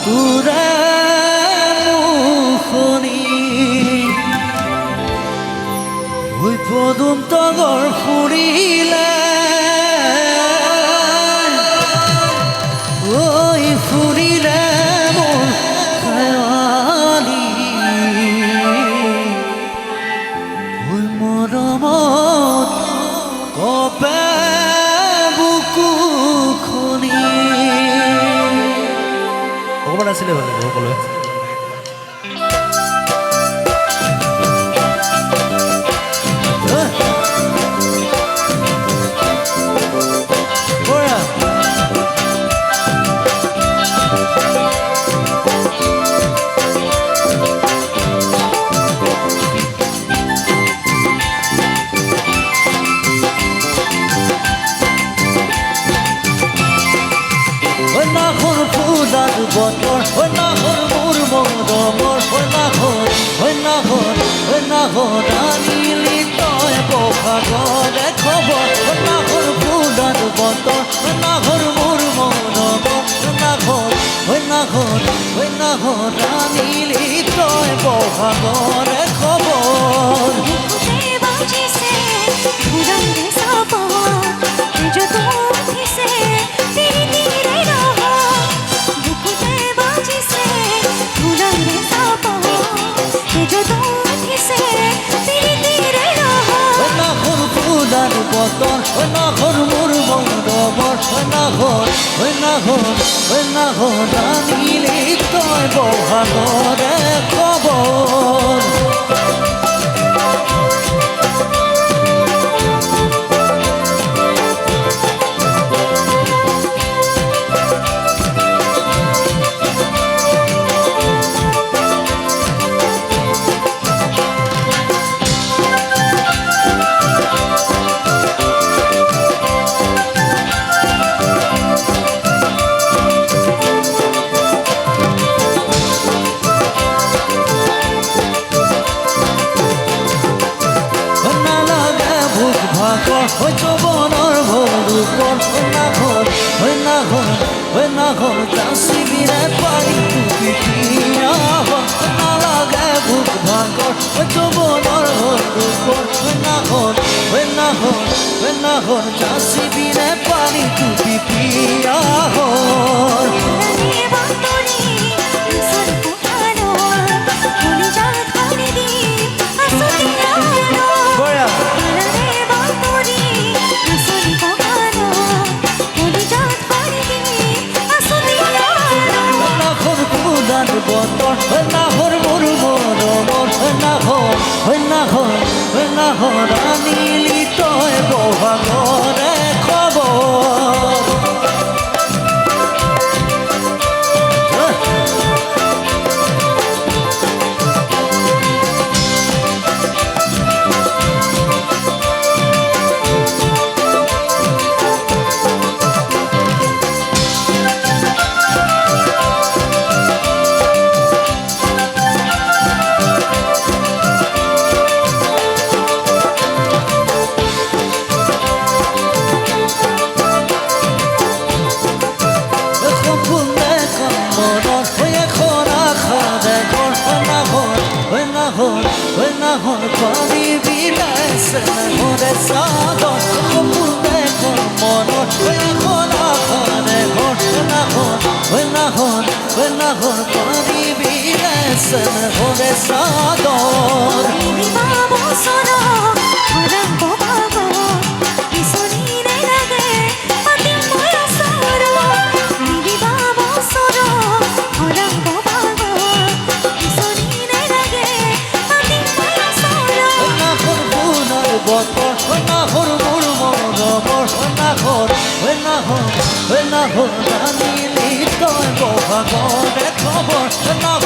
তোৰে মুখনি হৈ পদুম তগৰ ফুৰিলে ঐ ফুৰিলে মোৰ খেৱালি ঐ মৰমত কপে বুকুখনি অকণমান আছিলে ভালে সকলোৱে বতৰ হৈ নাহৰ মোৰ মৰমৰ হৈ নাহৰ আনিলি তই বহাগৰে খবৰ হৈ নাহৰ ফুলাৰ বতৰ হৈ নাহৰ মোৰ মৰমৰ হৈ নাহৰ আনিলি তই বহাগৰে খবৰ বতৰ হৈ নাহৰ মোৰ মৰমৰ হৈ নাহৰ আনিলি তই বহাগৰে খবৰ হৈ যৌৱনৰ ভৰূপৰ হৈ নাহৰ যাচিবিৰে পাৰি পিঠিয়াব নালাগে ভোক ভাগৰ হৈ যৌৱনৰ ভৰূপৰ হৈ নাহৰ যাচিবিৰে পাৰি পিঠিয়াব বতৰ হৈ নাহৰ মোৰ মৰমৰ হৈ নাহৰ আনিলি তই বহাগৰে খবৰ হৈ নাহৰ পানী বিলাইছে নাহৰে চাদৰ সপোনে মনত হৈ নাহৰ পানী বিলাইছে নাহৰে চাদৰ বতৰ হৈ নাহৰ মোৰ মৰমৰ হৈ নাহৰ আনিলি তই বহাগৰে খবৰ